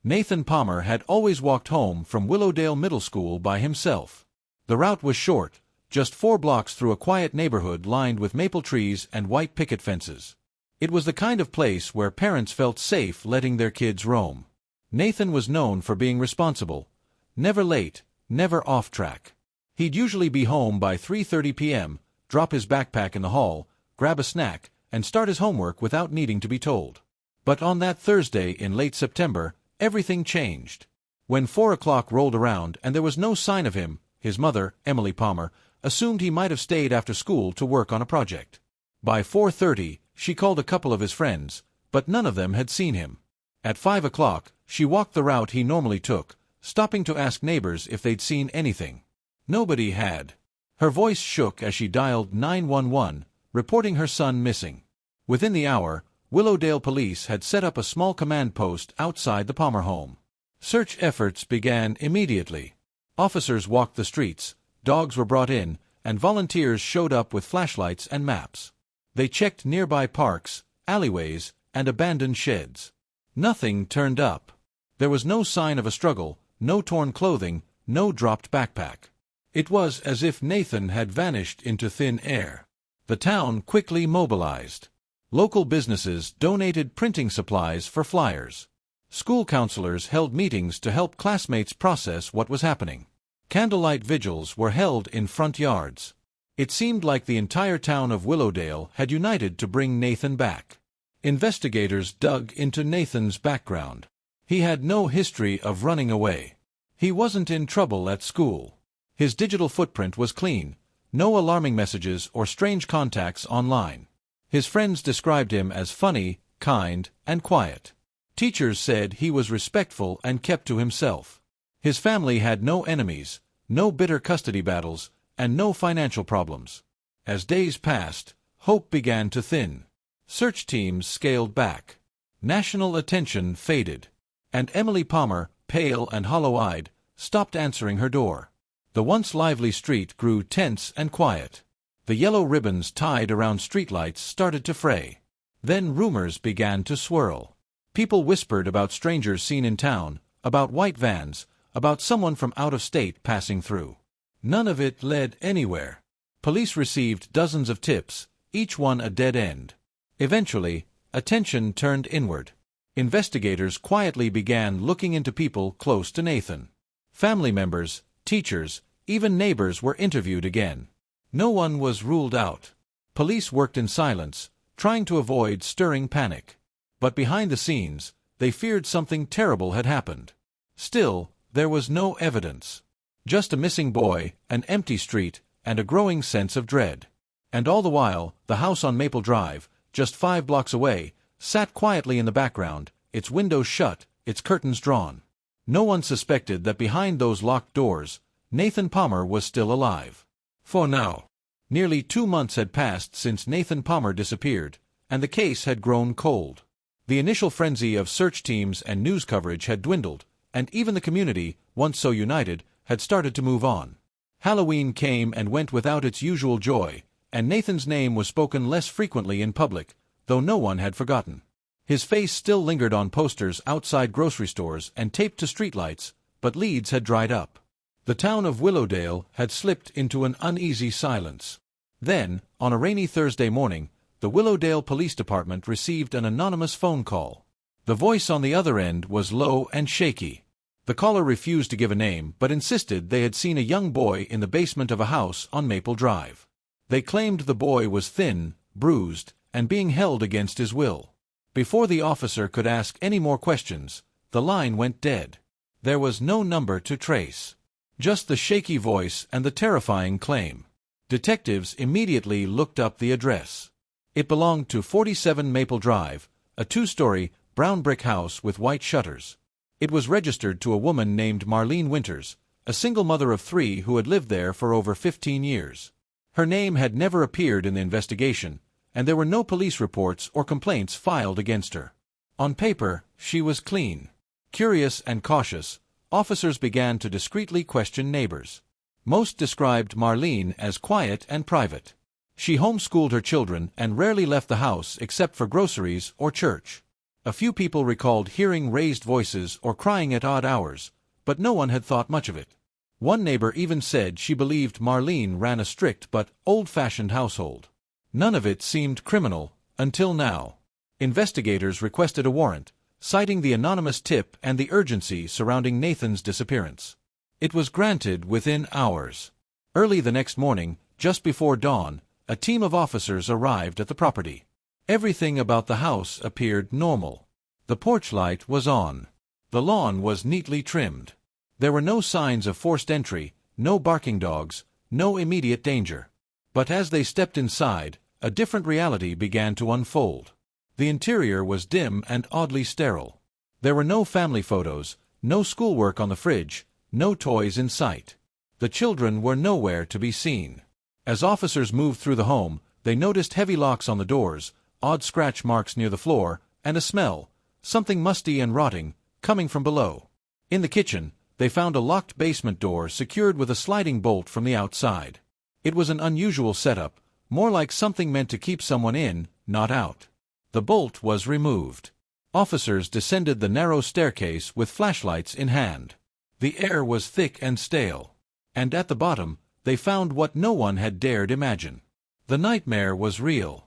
Nathan Palmer had always walked home from Willowdale Middle School by himself. The route was short, just 4 blocks through a quiet neighborhood lined with maple trees and white picket fences. It was the kind of place where parents felt safe letting their kids roam. Nathan was known for being responsible, never late, never off track. He'd usually be home by 3:30 p.m., drop his backpack in the hall, grab a snack, and start his homework without needing to be told. But on that Thursday in late September, everything changed. When 4 o'clock rolled around and there was no sign of him, his mother, Emily Palmer, assumed he might have stayed after school to work on a project. By 4:30, she called a couple of his friends, but none of them had seen him. At 5 o'clock, she walked the route he normally took, stopping to ask neighbors if they'd seen anything. Nobody had. Her voice shook as she dialed 911, reporting her son missing. Within the hour, Willowdale police had set up a small command post outside the Palmer home. Search efforts began immediately. Officers walked the streets, dogs were brought in, and volunteers showed up with flashlights and maps. They checked nearby parks, alleyways, and abandoned sheds. Nothing turned up. There was no sign of a struggle, no torn clothing, no dropped backpack. It was as if Nathan had vanished into thin air. The town quickly mobilized. Local businesses donated printing supplies for flyers. School counselors held meetings to help classmates process what was happening. Candlelight vigils were held in front yards. It seemed like the entire town of Willowdale had united to bring Nathan back. Investigators dug into Nathan's background. He had no history of running away. He wasn't in trouble at school. His digital footprint was clean, no alarming messages or strange contacts online. His friends described him as funny, kind, and quiet. Teachers said he was respectful and kept to himself. His family had no enemies, no bitter custody battles, and no financial problems. As days passed, hope began to thin. Search teams scaled back. National attention faded. And Emily Palmer, pale and hollow-eyed, stopped answering her door. The once lively street grew tense and quiet. The yellow ribbons tied around streetlights started to fray. Then rumors began to swirl. People whispered about strangers seen in town, about white vans, about someone from out of state passing through. None of it led anywhere. Police received dozens of tips, each one a dead end. Eventually, attention turned inward. Investigators quietly began looking into people close to Nathan. Family members, teachers, even neighbors were interviewed again. No one was ruled out. Police worked in silence, trying to avoid stirring panic. But behind the scenes, they feared something terrible had happened. Still, there was no evidence. Just a missing boy, an empty street, and a growing sense of dread. And all the while, the house on Maple Drive, just 5 blocks away, sat quietly in the background, its windows shut, its curtains drawn. No one suspected that behind those locked doors, Nathan Palmer was still alive. For now. Nearly 2 months had passed since Nathan Palmer disappeared, and the case had grown cold. The initial frenzy of search teams and news coverage had dwindled, and even the community, once so united, had started to move on. Halloween came and went without its usual joy, and Nathan's name was spoken less frequently in public, though no one had forgotten. His face still lingered on posters outside grocery stores and taped to streetlights, but leads had dried up. The town of Willowdale had slipped into an uneasy silence. Then, on a rainy Thursday morning, the Willowdale Police Department received an anonymous phone call. The voice on the other end was low and shaky. The caller refused to give a name but insisted they had seen a young boy in the basement of a house on Maple Drive. They claimed the boy was thin, bruised, and being held against his will. Before the officer could ask any more questions, the line went dead. There was no number to trace. Just the shaky voice and the terrifying claim. Detectives immediately looked up the address. It belonged to 47 Maple Drive, a 2-story, brown brick house with white shutters. It was registered to a woman named Marlene Winters, a single mother of 3 who had lived there for over 15 years. Her name had never appeared in the investigation, and there were no police reports or complaints filed against her. On paper, she was clean. Curious and cautious, officers began to discreetly question neighbors. Most described Marlene as quiet and private. She homeschooled her children and rarely left the house except for groceries or church. A few people recalled hearing raised voices or crying at odd hours, but no one had thought much of it. One neighbor even said she believed Marlene ran a strict but old-fashioned household. None of it seemed criminal, until now. Investigators requested a warrant, citing the anonymous tip and the urgency surrounding Nathan's disappearance. It was granted within hours. Early the next morning, just before dawn, a team of officers arrived at the property. Everything about the house appeared normal. The porch light was on. The lawn was neatly trimmed. There were no signs of forced entry, no barking dogs, no immediate danger. But as they stepped inside, a different reality began to unfold. The interior was dim and oddly sterile. There were no family photos, no schoolwork on the fridge, no toys in sight. The children were nowhere to be seen. As officers moved through the home, they noticed heavy locks on the doors, odd scratch marks near the floor, and a smell, something musty and rotting, coming from below. In the kitchen, they found a locked basement door secured with a sliding bolt from the outside. It was an unusual setup, more like something meant to keep someone in, not out. The bolt was removed. Officers descended the narrow staircase with flashlights in hand. The air was thick and stale. And at the bottom, they found what no one had dared imagine. The nightmare was real.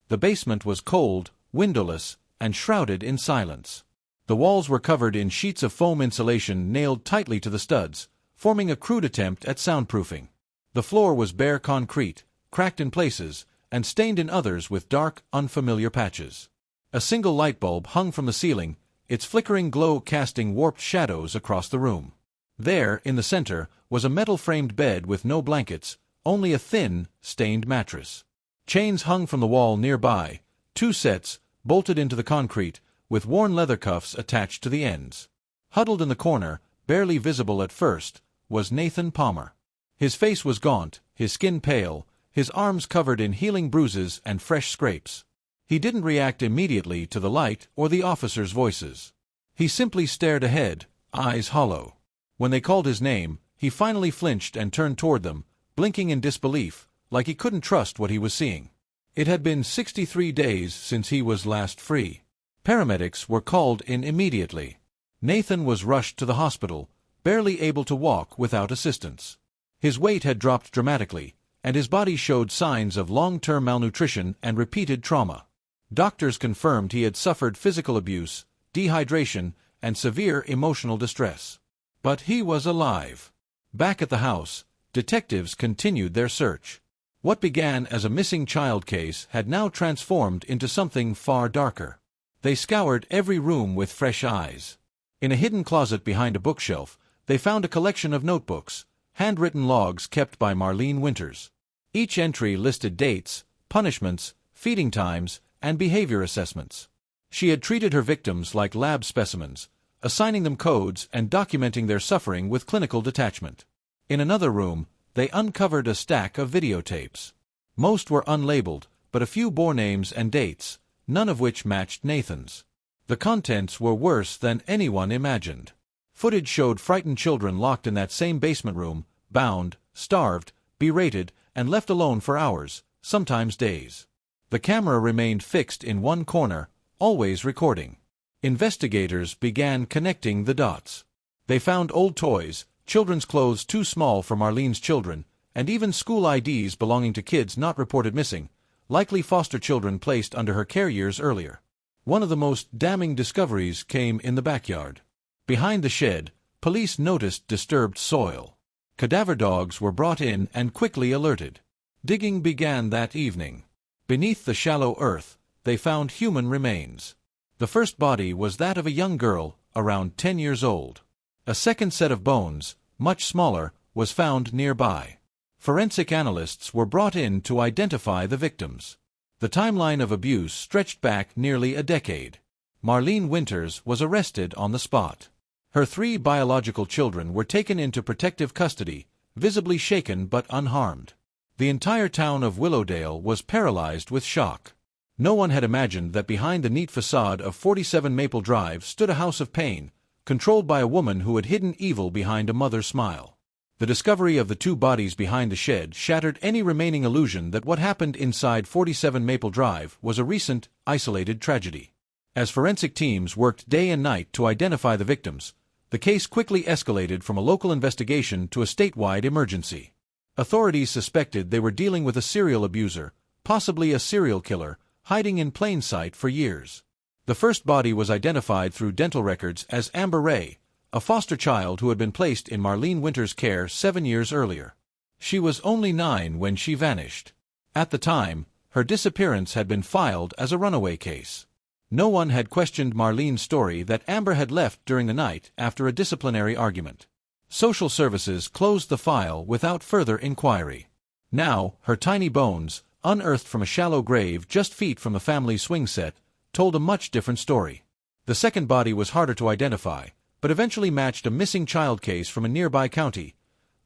The basement was cold, windowless, and shrouded in silence. The walls were covered in sheets of foam insulation nailed tightly to the studs, forming a crude attempt at soundproofing. The floor was bare concrete, cracked in places, and stained in others with dark, unfamiliar patches. A single light bulb hung from the ceiling, its flickering glow casting warped shadows across the room. There, in the center, was a metal-framed bed with no blankets, only a thin, stained mattress. Chains hung from the wall nearby, 2 sets, bolted into the concrete, with worn leather cuffs attached to the ends. Huddled in the corner, barely visible at first, was Nathan Palmer. His face was gaunt, his skin pale, his arms covered in healing bruises and fresh scrapes. He didn't react immediately to the light or the officers' voices. He simply stared ahead, eyes hollow. When they called his name, he finally flinched and turned toward them, blinking in disbelief, like he couldn't trust what he was seeing. It had been 63 days since he was last free. Paramedics were called in immediately. Nathan was rushed to the hospital, barely able to walk without assistance. His weight had dropped dramatically, and his body showed signs of long-term malnutrition and repeated trauma. Doctors confirmed he had suffered physical abuse, dehydration, and severe emotional distress. But he was alive. Back at the house, detectives continued their search. What began as a missing child case had now transformed into something far darker. They scoured every room with fresh eyes. In a hidden closet behind a bookshelf, they found a collection of notebooks, handwritten logs kept by Marlene Winters. Each entry listed dates, punishments, feeding times, and behavior assessments. She had treated her victims like lab specimens, assigning them codes and documenting their suffering with clinical detachment. In another room, they uncovered a stack of videotapes. Most were unlabeled, but a few bore names and dates, none of which matched Nathan's. The contents were worse than anyone imagined. Footage showed frightened children locked in that same basement room, bound, starved, berated, and left alone for hours, sometimes days. The camera remained fixed in one corner, always recording. Investigators began connecting the dots. They found old toys, children's clothes too small for Marlene's children, and even school IDs belonging to kids not reported missing, likely foster children placed under her care years earlier. One of the most damning discoveries came in the backyard. Behind the shed, police noticed disturbed soil. Cadaver dogs were brought in and quickly alerted. Digging began that evening. Beneath the shallow earth, they found human remains. The first body was that of a young girl, around 10 years old. A second set of bones, much smaller, was found nearby. Forensic analysts were brought in to identify the victims. The timeline of abuse stretched back nearly a decade. Marlene Winters was arrested on the spot. Her 3 biological children were taken into protective custody, visibly shaken but unharmed. The entire town of Willowdale was paralyzed with shock. No one had imagined that behind the neat facade of 47 Maple Drive stood a house of pain, controlled by a woman who had hidden evil behind a mother's smile. The discovery of the 2 bodies behind the shed shattered any remaining illusion that what happened inside 47 Maple Drive was a recent, isolated tragedy. As forensic teams worked day and night to identify the victims, the case quickly escalated from a local investigation to a statewide emergency. Authorities suspected they were dealing with a serial abuser, possibly a serial killer, hiding in plain sight for years. The first body was identified through dental records as Amber Ray, a foster child who had been placed in Marlene Winter's care 7 years earlier. She was only 9 when she vanished. At the time, her disappearance had been filed as a runaway case. No one had questioned Marlene's story that Amber had left during the night after a disciplinary argument. Social services closed the file without further inquiry. Now, her tiny bones, unearthed from a shallow grave just feet from the family's swing set, told a much different story. The second body was harder to identify, but eventually matched a missing child case from a nearby county.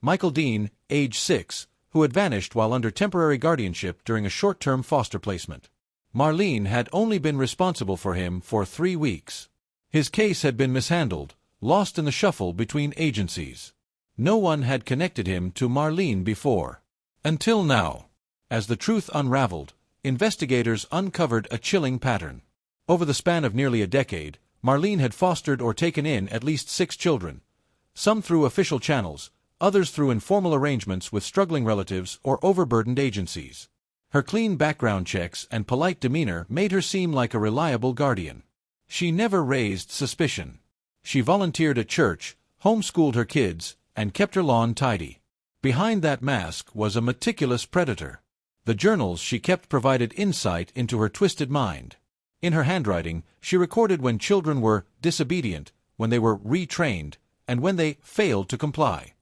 Michael Dean, age 6, who had vanished while under temporary guardianship during a short-term foster placement. Marlene had only been responsible for him for 3 weeks. His case had been mishandled, lost in the shuffle between agencies. No one had connected him to Marlene before. Until now. As the truth unraveled, investigators uncovered a chilling pattern. Over the span of nearly a decade, Marlene had fostered or taken in at least 6 children, some through official channels, others through informal arrangements with struggling relatives or overburdened agencies. Her clean background checks and polite demeanor made her seem like a reliable guardian. She never raised suspicion. She volunteered at church, homeschooled her kids, and kept her lawn tidy. Behind that mask was a meticulous predator. The journals she kept provided insight into her twisted mind. In her handwriting, she recorded when children were disobedient, when they were retrained, and when they failed to comply.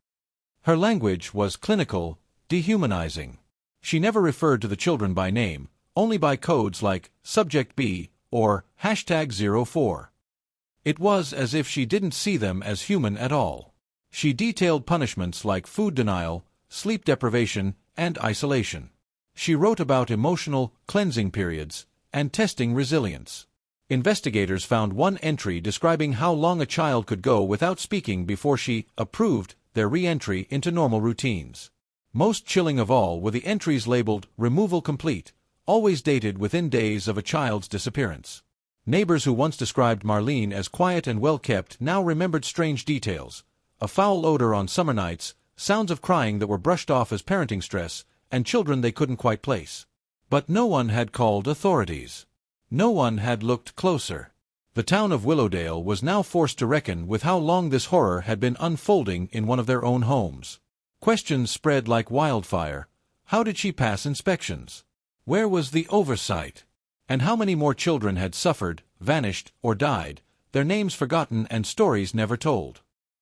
Her language was clinical, dehumanizing. She never referred to the children by name, only by codes like Subject B or #04. It was as if she didn't see them as human at all. She detailed punishments like food denial, sleep deprivation, and isolation. She wrote about emotional cleansing periods and testing resilience. Investigators found one entry describing how long a child could go without speaking before she approved their re-entry into normal routines. Most chilling of all were the entries labeled "removal complete," always dated within days of a child's disappearance. Neighbors who once described Marlene as quiet and well-kept now remembered strange details: a foul odor on summer nights, sounds of crying that were brushed off as parenting stress, and children they couldn't quite place. But no one had called authorities. No one had looked closer. The town of Willowdale was now forced to reckon with how long this horror had been unfolding in one of their own homes. Questions spread like wildfire. How did she pass inspections? Where was the oversight? And how many more children had suffered, vanished, or died, their names forgotten and stories never told?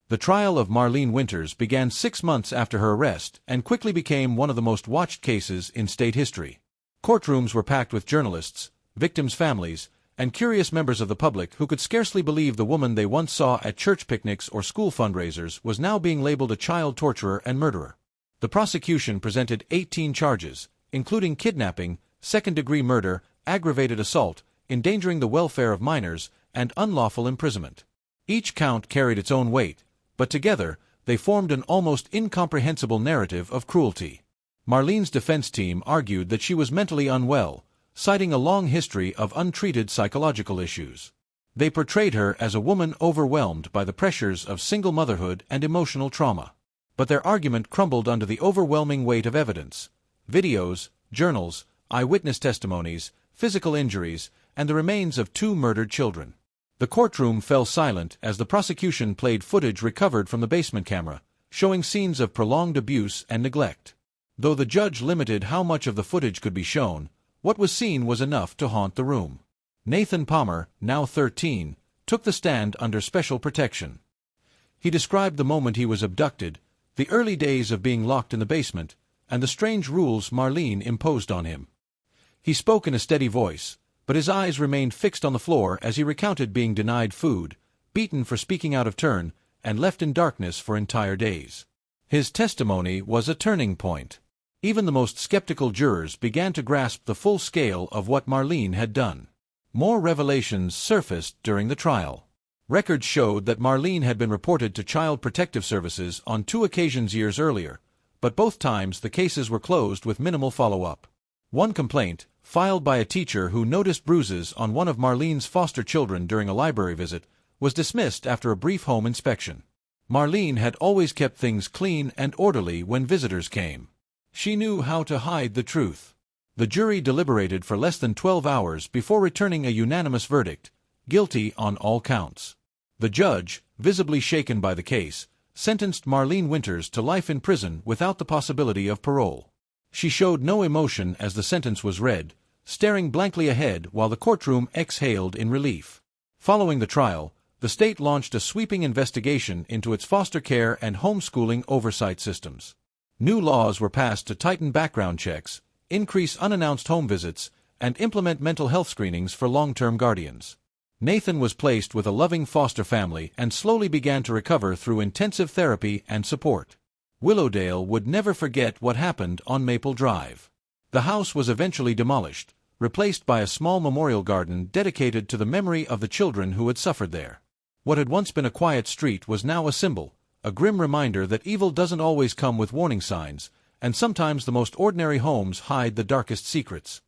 The trial of Marlene Winters began 6 months after her arrest and quickly became one of the most watched cases in state history. Courtrooms were packed with journalists, victims' families, and curious members of the public who could scarcely believe the woman they once saw at church picnics or school fundraisers was now being labeled a child torturer and murderer. The prosecution presented 18 charges, including kidnapping, second-degree murder, aggravated assault, endangering the welfare of minors, and unlawful imprisonment. Each count carried its own weight, but together they formed an almost incomprehensible narrative of cruelty. Marlene's defense team argued that she was mentally unwell, citing a long history of untreated psychological issues. They portrayed her as a woman overwhelmed by the pressures of single motherhood and emotional trauma. But their argument crumbled under the overwhelming weight of evidence: videos, journals, eyewitness testimonies, physical injuries, and the remains of 2 murdered children. The courtroom fell silent as the prosecution played footage recovered from the basement camera, showing scenes of prolonged abuse and neglect. Though the judge limited how much of the footage could be shown, what was seen was enough to haunt the room. Nathan Palmer, now 13, took the stand under special protection. He described the moment he was abducted, the early days of being locked in the basement, and the strange rules Marlene imposed on him. He spoke in a steady voice, but his eyes remained fixed on the floor as he recounted being denied food, beaten for speaking out of turn, and left in darkness for entire days. His testimony was a turning point. Even the most skeptical jurors began to grasp the full scale of what Marlene had done. More revelations surfaced during the trial. Records showed that Marlene had been reported to Child Protective Services on 2 occasions years earlier, but both times the cases were closed with minimal follow-up. One complaint, filed by a teacher who noticed bruises on one of Marlene's foster children during a library visit, was dismissed after a brief home inspection. Marlene had always kept things clean and orderly when visitors came. She knew how to hide the truth. The jury deliberated for less than 12 hours before returning a unanimous verdict, guilty on all counts. The judge, visibly shaken by the case, sentenced Marlene Winters to life in prison without the possibility of parole. She showed no emotion as the sentence was read, staring blankly ahead while the courtroom exhaled in relief. Following the trial, the state launched a sweeping investigation into its foster care and homeschooling oversight systems. New laws were passed to tighten background checks, increase unannounced home visits, and implement mental health screenings for long-term guardians. Nathan was placed with a loving foster family and slowly began to recover through intensive therapy and support. Willowdale would never forget what happened on Maple Drive. The house was eventually demolished, replaced by a small memorial garden dedicated to the memory of the children who had suffered there. What had once been a quiet street was now a symbol, a grim reminder that evil doesn't always come with warning signs, and sometimes the most ordinary homes hide the darkest secrets.